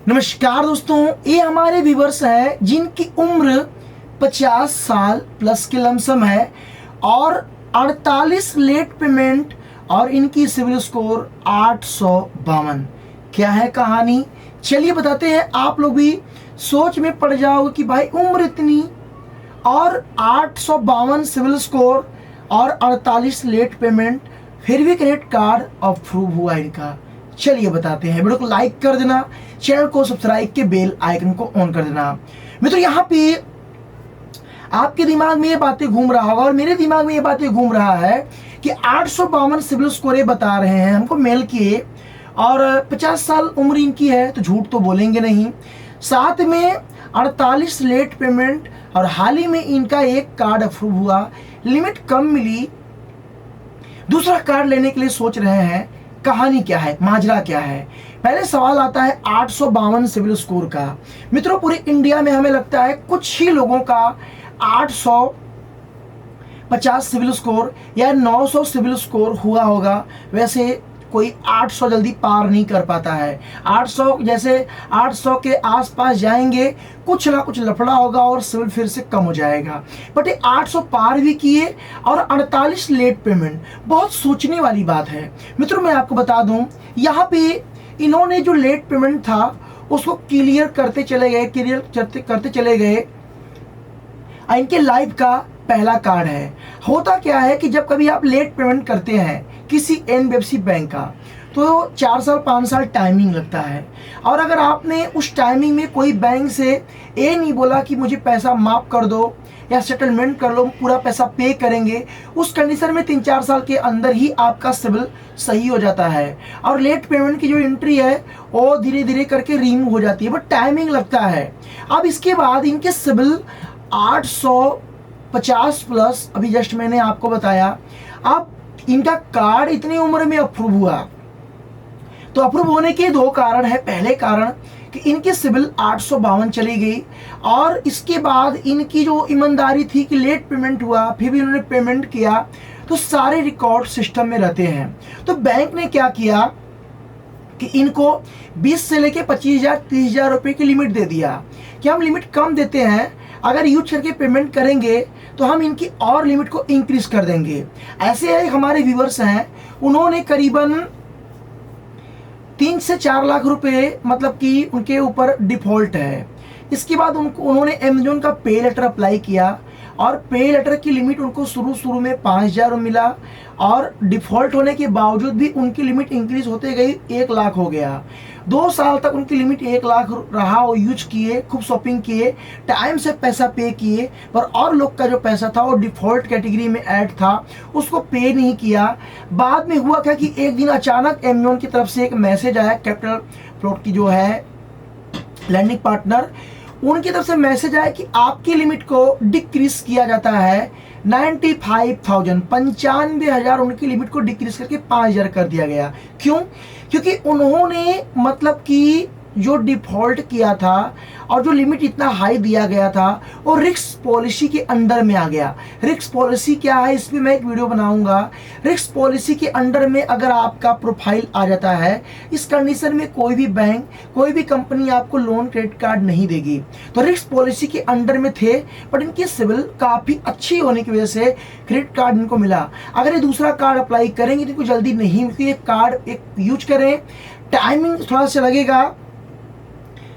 नमस्कार दोस्तों, ये हमारे व्यूवर्स हैं जिनकी उम्र 50 साल प्लस की लमसम है और 48 लेट पेमेंट और इनकी सिविल स्कोर 852। क्या है कहानी, चलिए बताते हैं। आप लोग भी सोच में पड़ जाओगे कि भाई उम्र इतनी और 852 सिविल स्कोर और 48 लेट पेमेंट, फिर भी क्रेडिट कार्ड अप्रूव हुआ इनका। चलिए बताते हैं। वीडियो को लाइक कर देना, चैनल को सब्सक्राइब के बेल आइकन को ऑन कर देना। मित्रों, यहाँ पे आपके दिमाग में ये बातें घूम रहा होगा और मेरे दिमाग में ये बातें घूम रहा है कि 852 सिविल स्कोर बता रहे हैं, हमको मेल किए और 50 साल उम्र इनकी है तो झूठ तो बोलेंगे नहीं। साथ में 48 लेट पेमेंट और हाल ही में इनका एक कार्ड अप्रूव हुआ, लिमिट कम मिली, दूसरा कार्ड लेने के लिए सोच रहे हैं। कहानी क्या है, माजरा क्या है? पहले सवाल आता है 852 सिविल स्कोर का। मित्रों, पूरे इंडिया में हमें लगता है कुछ ही लोगों का 850 सिविल स्कोर या 900 सिविल स्कोर हुआ होगा। वैसे कोई 800 जल्दी पार नहीं कर पाता है। 800 जैसे 800 के आसपास जाएंगे, कुछ ना कुछ लफड़ा होगा और सिविल फिर से कम हो जाएगा। बट ये 800 पार भी किए और 48 लेट पेमेंट, बहुत सोचने वाली बात है। मित्रों, मैं आपको बता दूं, यहाँ पे इन्होंने जो लेट पेमेंट था उसको क्लियर करते चले गए। इनके लाइफ का पहला कार्ड है। होता क्या है कि जब कभी आप लेट पेमेंट करते हैं किसी एनबीएफसी बैंक का, तो 4 साल 5 साल टाइमिंग लगता है। और अगर आपने उस टाइमिंग में कोई बैंक से ये नहीं बोला कि मुझे पैसा माफ कर दो या सेटलमेंट कर लो, पूरा पैसा पे करेंगे, उस कंडीशन में 3-4 साल के अंदर ही आपका सिविल सही हो जाता है और लेट पेमेंट की जो एंट्री है वो धीरे धीरे करके रिमूव हो जाती है, बट टाइमिंग लगता है। अब इसके बाद इनके सिविल 850 प्लस, अभी जस्ट मैंने आपको बताया। अब इनका कार्ड इतनी उम्र में अप्रूव हुआ, तो अप्रूव होने के दो कारण है। पहले कारण कि इनकी सिविल 852 चली गई और इसके बाद इनकी जो ईमानदारी थी कि लेट पेमेंट हुआ फिर भी इन्होंने पेमेंट किया, तो सारे रिकॉर्ड सिस्टम में रहते हैं। तो बैंक ने क्या किया कि इनको 20 से लेके 25,000 30,000 रुपए की लिमिट दे दिया कि हम लिमिट कम देते हैं, अगर यूज करके पेमेंट करेंगे तो हम इनकी और लिमिट को इंक्रीज कर देंगे। ऐसे हमारे व्यूवर्स हैं, उन्होंने करीबन 3 से 4 लाख रुपए मतलब कि उनके ऊपर डिफॉल्ट है। इसके बाद उन्होंने अमेजोन का पे लेटर अप्लाई किया और पे लेटर की लिमिट उनको शुरू में 5,000 मिला और डिफॉल्ट होने के बावजूद भी उनकी लिमिट इंक्रीज होते गई, 1 लाख हो गया। 2 साल तक उनकी लिमिट 1 लाख रहा और यूज किए, खूब शॉपिंग किए, टाइम से पैसा पे किए, पर और लोग का जो पैसा था वो डिफॉल्ट कैटेगरी में ऐड था, उसको पे नहीं किया। बाद में हुआ क्या कि एक दिन अचानक अमेजोन की तरफ से एक मैसेज आया, कैपिटल फ्लोट की जो है लैंडिंग पार्टनर, उनकी तरफ से मैसेज आया कि आपकी लिमिट को डिक्रीज किया जाता है 95,000, 95,000 उनकी लिमिट को डिक्रीज करके 5,000 कर दिया गया। क्यों? क्योंकि उन्होंने मतलब कि जो डिफॉल्ट किया था और जो लिमिट इतना हाई दिया गया था वो रिस्क पॉलिसी के अंडर में आ गया। रिस्क पॉलिसी क्या है, इस पर मैं एक वीडियो बनाऊंगा। रिस्क पॉलिसी के अंडर में अगर आपका प्रोफाइल आ जाता है, इस कंडीशन में कोई भी बैंक, कोई भी कंपनी आपको लोन क्रेडिट कार्ड नहीं देगी। तो रिस्क पॉलिसी के अंडर में थे, बट इनकी सिविल काफ़ी अच्छी होने की वजह से क्रेडिट कार्ड इनको मिला। अगर ये दूसरा कार्ड अप्लाई करेंगे तो इनको जल्दी नहीं, क्योंकि ये कार्ड एक यूज करें, टाइमिंग थोड़ा सा लगेगा,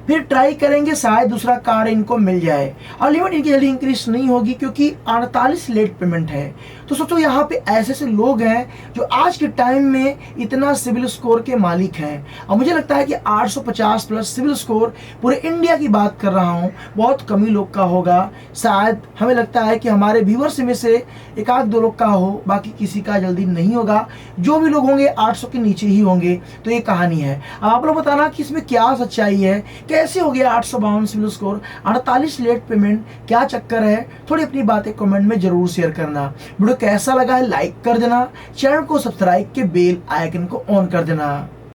फिर ट्राई करेंगे शायद दूसरा कार्ड इनको मिल जाए और लिमिट इनकी जल्दी इंक्रीज नहीं होगी क्योंकि 48 लेट पेमेंट है। तो सोचो यहाँ पे ऐसे ऐसे लोग हैं जो आज के टाइम में इतना सिविल स्कोर के मालिक हैं और मुझे लगता है कि 850 प्लस सिविल स्कोर पूरे इंडिया की बात कर रहा हूँ, बहुत कम ही लोग का होगा। शायद हमें लगता है कि हमारे व्यूवर्स में से 1-2 लोग का हो, बाकी किसी का जल्दी नहीं होगा। जो भी लोग होंगे 800 के नीचे ही होंगे। तो ये कहानी है। अब आप लोग बताना कि इसमें क्या सच्चाई है, कैसे हो गया 852 सिविल स्कोर, 48 लेट पेमेंट, क्या चक्कर है? थोड़ी अपनी बातें कमेंट में जरूर शेयर करना। वीडियो कैसा लगा है लाइक कर देना, चैनल को सब्सक्राइब के बेल आइकन को ऑन कर देना।